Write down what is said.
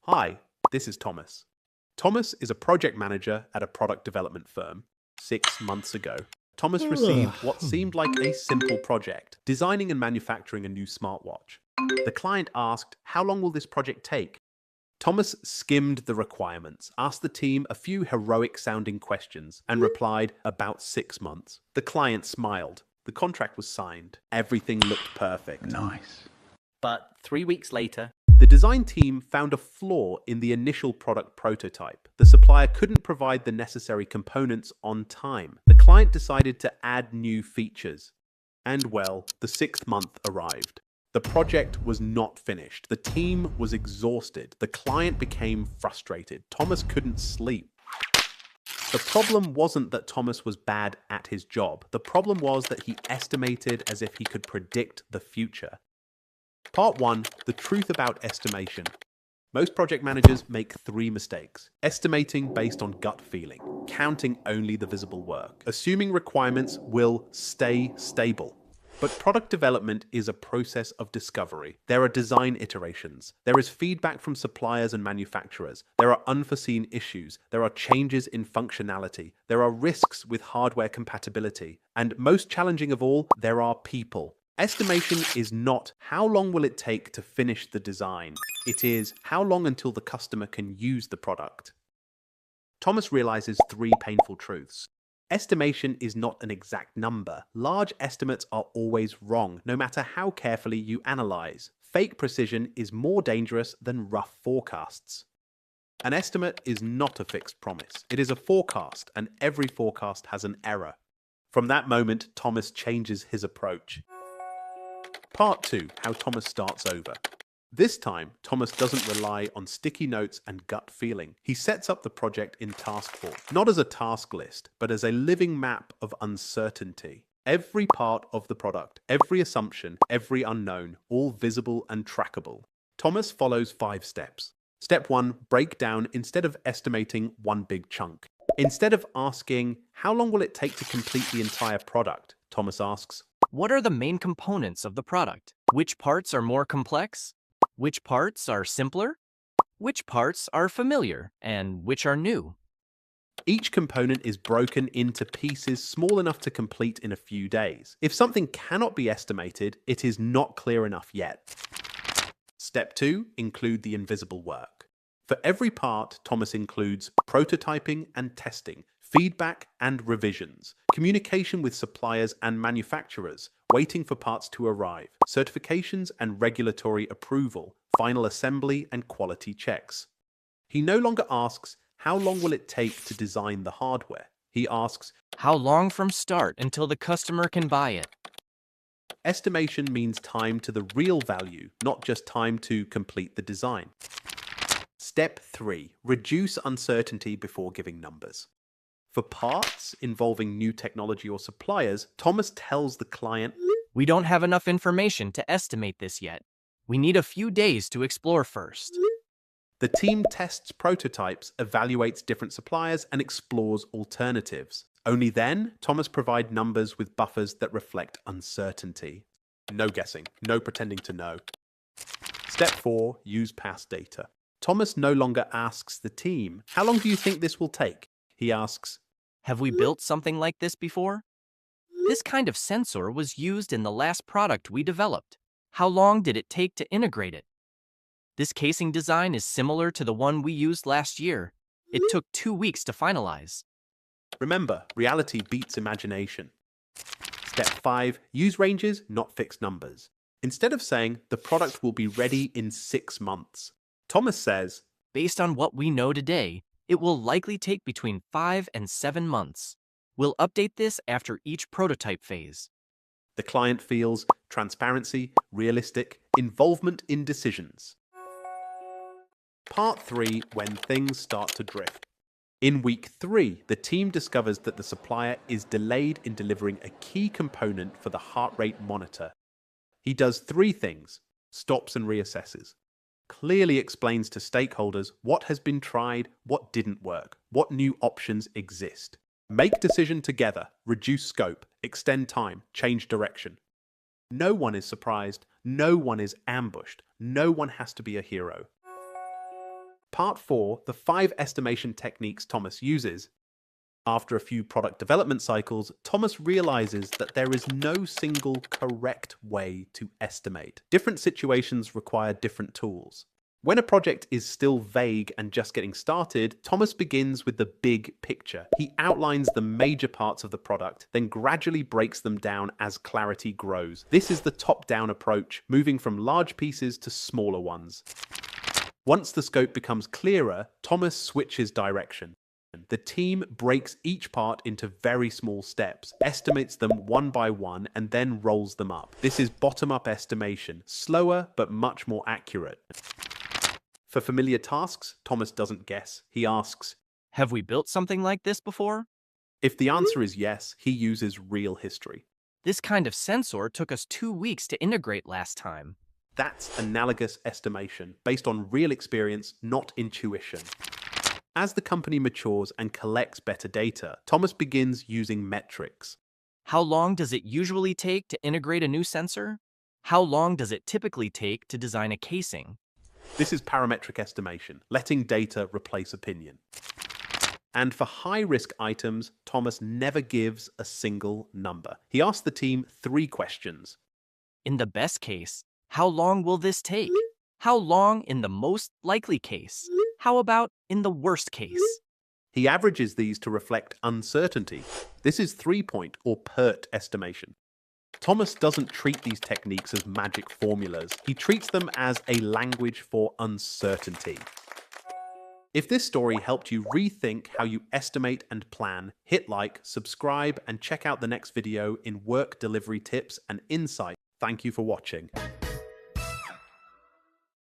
Hi, this is Thomas. Thomas is a project manager at a product development firm. 6 months ago, Thomas received what seemed like a simple project, designing and manufacturing a new smartwatch. The client asked, "How long will this project take?" Thomas skimmed the requirements, asked the team a few heroic-sounding questions, and replied, "About 6 months." The client smiled. The contract was signed. Everything looked perfect. Nice. But 3 weeks later, the design team found a flaw in the initial product prototype. The supplier couldn't provide the necessary components on time. The client decided to add new features. And well, the 6th month arrived. The project was not finished. The team was exhausted. The client became frustrated. Thomas couldn't sleep. The problem wasn't that Thomas was bad at his job. The problem was that he estimated as if he could predict the future. Part 1. The truth about estimation. Most project managers make 3 mistakes. Estimating based on gut feeling, counting only the visible work, assuming requirements will stay stable. But product development is a process of discovery. There are design iterations. There is feedback from suppliers and manufacturers. There are unforeseen issues. There are changes in functionality. There are risks with hardware compatibility. And most challenging of all, there are people. Estimation is not how long will it take to finish the design. It is how long until the customer can use the product. Thomas realizes 3 painful truths. Estimation is not an exact number. Large estimates are always wrong, no matter how carefully you analyze. Fake precision is more dangerous than rough forecasts. An estimate is not a fixed promise. It is a forecast, and every forecast has an error. From that moment, Thomas changes his approach. Part 2. How Thomas starts over. This time, Thomas doesn't rely on sticky notes and gut feeling. He sets up the project in task form, not as a task list, but as a living map of uncertainty. Every part of the product, every assumption, every unknown, all visible and trackable. Thomas follows 5 steps. Step 1. Break down instead of estimating one big chunk. Instead of asking, "How long will it take to complete the entire product?" Thomas asks, What are the main components of the product? Which parts are more complex? Which parts are simpler? Which parts are familiar and which are new? Each component is broken into pieces small enough to complete in a few days. If something cannot be estimated, it is not clear enough yet. Step 2. Include the invisible work. For every part, Thomas includes prototyping and testing, feedback and revisions, communication with suppliers and manufacturers, waiting for parts to arrive, certifications and regulatory approval, final assembly and quality checks. He no longer asks, "How long will it take to design the hardware?" He asks, How long from start until the customer can buy it? estimation means time to the real value, not just time to complete the design. Step 3. Reduce uncertainty before giving numbers. For parts involving new technology or suppliers, Thomas tells the client, We don't have enough information to estimate this yet. We need a few days to explore first. the team tests prototypes, evaluates different suppliers, and explores alternatives. Only then, Thomas provides numbers with buffers that reflect uncertainty. No guessing, no pretending to know. Step 4. Use past data. Thomas no longer asks the team, "How long do you think this will take?" He asks, Have we built something like this before? This kind of sensor was used in the last product we developed. How long did it take to integrate it? This casing design is similar to the one we used last year. It took 2 weeks to finalize. Remember, reality beats imagination. Step 5. Use ranges, not fixed numbers. Instead of saying, "The product will be ready in 6 months," Thomas says, Based on what we know today, it will likely take between 5 and 7 months. We'll update this after each prototype phase. the client feels transparency, realistic, involvement in decisions. Part 3. When things start to drift. In week 3, the team discovers that the supplier is delayed in delivering a key component for the heart rate monitor. He does 3 things: stops and reassesses, clearly explains to stakeholders what has been tried, what didn't work, what new options exist. Make decision together, reduce scope, extend time, change direction. No one is surprised, no one is ambushed, no one has to be a hero. Part 4, the 5 estimation techniques Thomas uses. After a few product development cycles, Thomas realizes that there is no single correct way to estimate. Different situations require different tools. When a project is still vague and just getting started, Thomas begins with the big picture. He outlines the major parts of the product, then gradually breaks them down as clarity grows. This is the top-down approach, moving from large pieces to smaller ones. Once the scope becomes clearer, Thomas switches direction. The team breaks each part into very small steps, estimates them one by one, and then rolls them up. This is bottom-up estimation, slower but much more accurate. For familiar tasks, Thomas doesn't guess. He asks, Have we built something like this before? if the answer is yes, he uses real history. This kind of sensor took us 2 weeks to integrate last time. That's analogous estimation, based on real experience, not intuition. As the company matures and collects better data, Thomas begins using metrics. How long does it usually take to integrate a new sensor? How long does it typically take to design a casing? This is parametric estimation, letting data replace opinion. And for high-risk items, Thomas never gives a single number. He asks the team 3 questions. In the best case, how long will this take? How long in the most likely case? How about in the worst case? He averages these to reflect uncertainty. This is 3-point or PERT estimation. Thomas doesn't treat these techniques as magic formulas. He treats them as a language for uncertainty. If this story helped you rethink how you estimate and plan, hit like, subscribe, and check out the next video in work delivery tips and insight. Thank you for watching.